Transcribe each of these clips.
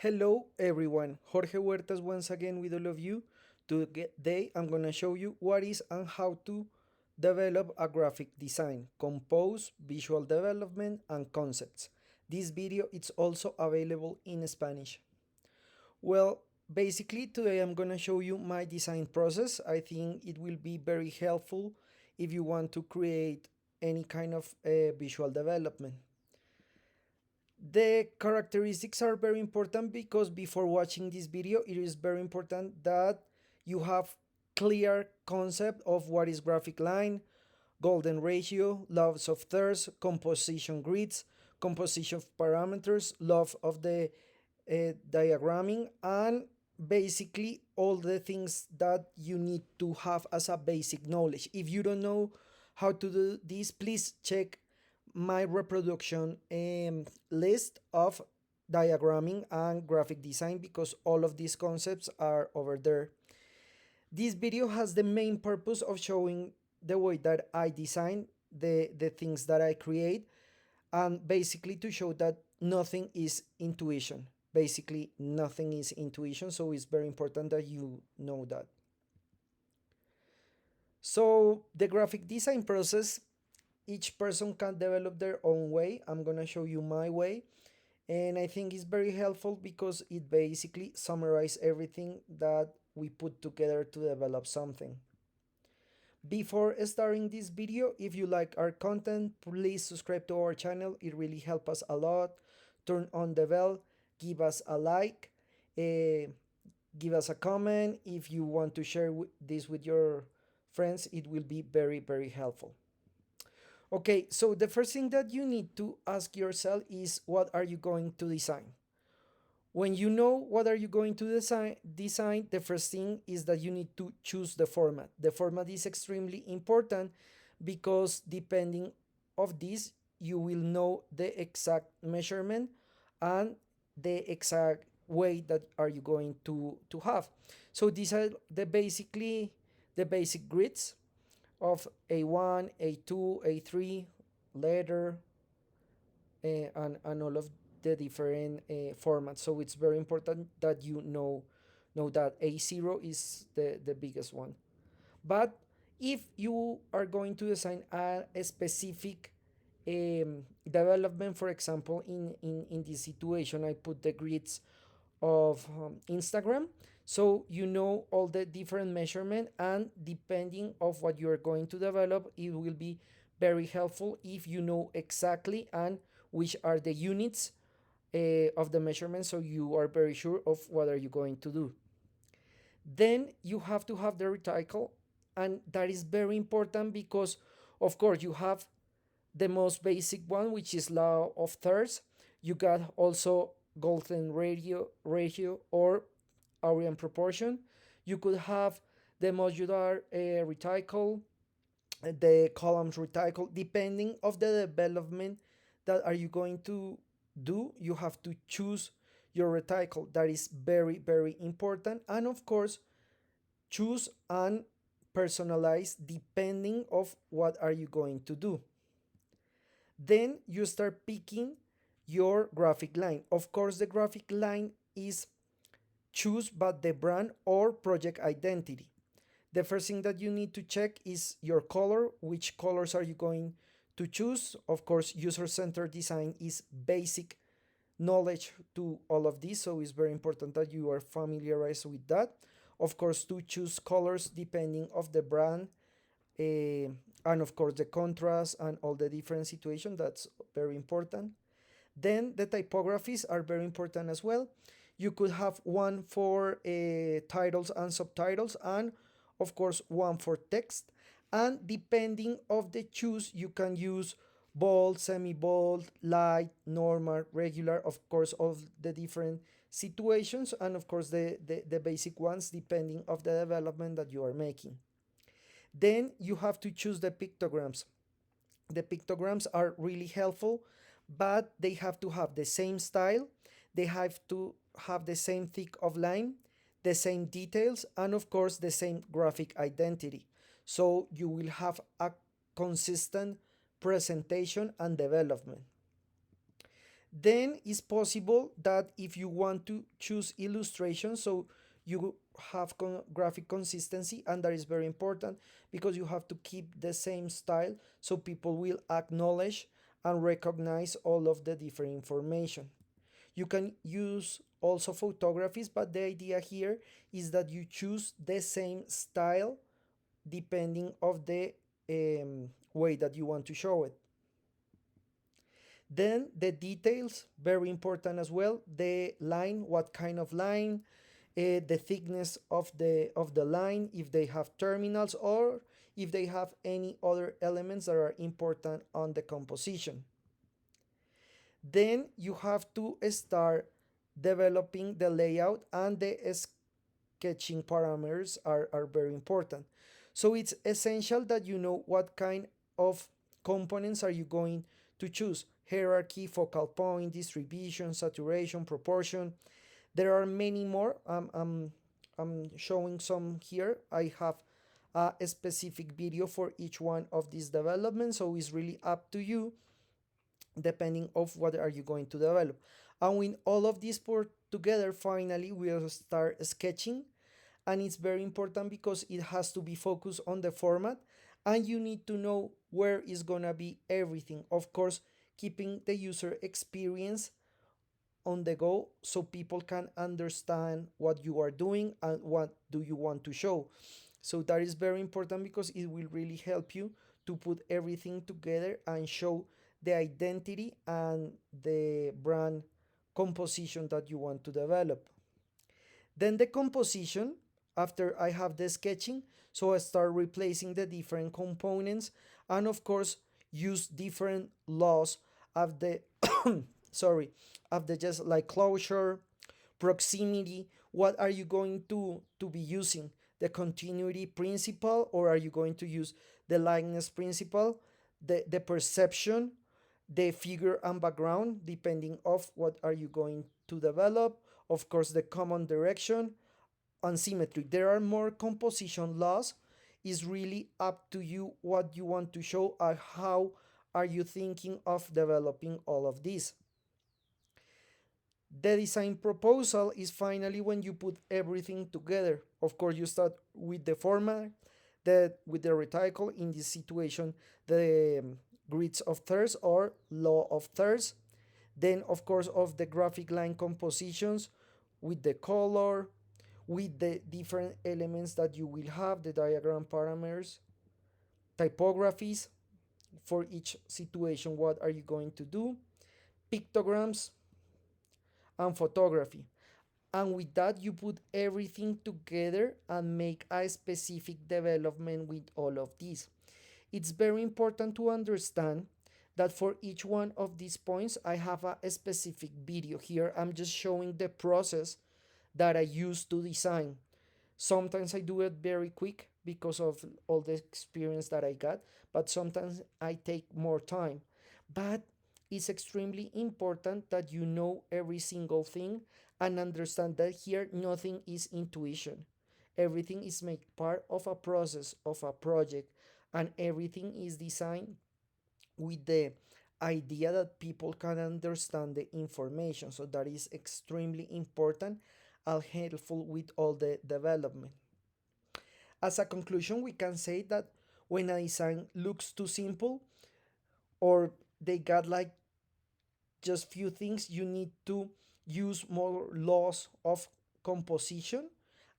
Hello everyone, Jorge Huertas once again with all of you. Today I'm gonna show you what is and how to develop a graphic design, compose, visual development and concepts. This video is also available in Spanish. Well, basically today I'm gonna show you my design process. I think it will be very helpful if you want to create any kind of visual development. The characteristics are very important because before watching this video it is very important that you have clear concept of what is graphic line, golden ratio, loves of thirds, composition grids, composition of parameters, love of the diagramming, and basically all the things that you need to have as a basic knowledge. If you don't know how to do this, please check my reproduction list of diagramming and graphic design because all of these concepts are over there. This video has the main purpose of showing the way that I design the things that I create, and basically to show that nothing is intuition. Basically, nothing is intuition, so it's very important that you know that. So, the graphic design process, each person can develop their own way. I'm gonna show you my way, and I think it's very helpful because it basically summarizes everything that we put together to develop something. Before starting this video, if you like our content, please subscribe to our channel. It really helps us a lot. Turn on the bell, give us a like, uh, give us a comment. If you want to share this with your friends, it will be very, very helpful. Okay, so the first thing that you need to ask yourself is what are you going to design? When you know what are you going to design, the first thing is that you need to choose the format. The format is extremely important because depending of this, you will know the exact measurement and the exact way that are you going to have. So these are the basic grids of A1, A2, A3, letter, and all of the different formats. So it's very important that you know that A0 is the biggest one. But if you are going to design a specific development, for example, in this situation, I put the grids of Instagram. So you know all the different measurement, and depending of what you are going to develop, it will be very helpful if you know exactly and which are the units of the measurement, so you are very sure of what are you going to do. Then you have to have the reticle, and that is very important because of course you have the most basic one, which is law of thirds. You got also golden ratio or Aryan proportion. You could have the modular reticle, the columns reticle, depending of the development that are you going to do. You have to choose your reticle. That is very, very important. And of course, choose and personalize depending of what are you going to do. Then you start picking your graphic line. Of course, the graphic line is choose by the brand or project identity. The first thing that you need to check is your color. Which colors are you going to choose? Of course, user-centered design is basic knowledge to all of this, so it's very important that you are familiarized with that. Of course, to choose colors depending of the brand, and of course the contrast and all the different situations, that's very important. Then the typographies are very important as well. You could have one for titles and subtitles, and of course one for text. And depending of the choose, you can use bold, semi-bold, light, normal, regular, of course, of the different situations, and of course the basic ones depending of the development that you are making. Then you have to choose the pictograms. The pictograms are really helpful, but they have to have the same style, they have to have the same thick of line, the same details, and of course the same graphic identity. So you will have a consistent presentation and development. Then it's possible that if you want to choose illustration, so you have graphic consistency, and that is very important because you have to keep the same style so people will acknowledge and recognize all of the different information. You can use also photographies, but the idea here is that you choose the same style depending of the way that you want to show it. Then the details, very important as well. The line, what kind of line, the thickness of the line, if they have terminals or if they have any other elements that are important on the composition. Then you have to start developing the layout, and the sketching parameters are very important. So it's essential that you know what kind of components are you going to choose: hierarchy, focal point, distribution, saturation, proportion. There are many more. I'm showing some here. I have a specific video for each one of these developments, so it's really up to you depending of what are you going to develop. And when all of these put together, finally we'll start sketching. And it's very important because it has to be focused on the format, and you need to know where is gonna be everything, of course keeping the user experience on the go so people can understand what you are doing and what do you want to show. So that is very important because it will really help you to put everything together and show the identity and the brand composition that you want to develop. Then the composition, after I have the sketching, so I start replacing the different components, and of course use different laws of the sorry, of the just like closure, proximity. What are you going to be using? The continuity principle, or are you going to use the likeness principle, the perception, the figure and background, depending of what are you going to develop. Of course the common direction and symmetry. There are more composition laws. Is really up to you what you want to show and how are you thinking of developing all of this. The design proposal is finally when you put everything together. Of course, you start with the format, that with the reticle, in this situation, the grids of thirds or law of thirds. Then, of course, of the graphic line compositions with the color, with the different elements that you will have, the diagram parameters, typographies for each situation, what are you going to do, pictograms, and photography. And with that, you put everything together and make a specific development with all of these. It's very important to understand that for each one of these points, I have a specific video here. I'm just showing the process that I use to design. Sometimes I do it very quick because of all the experience that I got, but sometimes I take more time. But it's extremely important that you know every single thing and understand that here nothing is intuition. Everything is made part of a process, of a project, and everything is designed with the idea that people can understand the information. So that is extremely important and helpful with all the development. As a conclusion, we can say that when a design looks too simple or they got like just few things, you need to use more laws of composition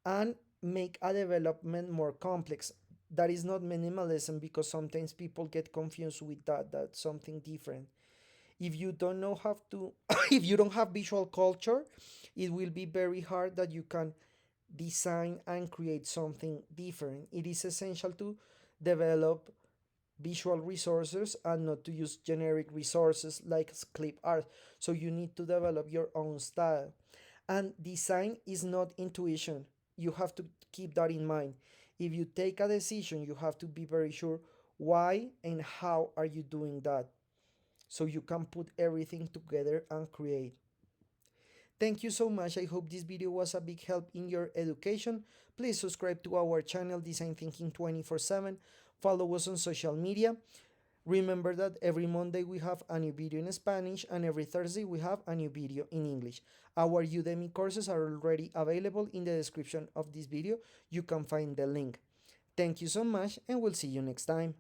and make a development more complex. That is not minimalism because sometimes people get confused with that. That's something different. If you don't know how to if you don't have visual culture, it will be very hard that you can design and create something different. It is essential to develop visual resources and not to use generic resources like clip art. So you need to develop your own style. And design is not intuition. You have to keep that in mind. If you take a decision, you have to be very sure why and how are you doing that so you can put everything together and create. Thank you so much. I hope this video was a big help in your education. Please subscribe to our channel Design Thinking 24/7. Follow us on social media. Remember that every Monday we have a new video in Spanish and every Thursday we have a new video in English. Our Udemy courses are already available in the description of this video. You can find the link. Thank you so much and we'll see you next time.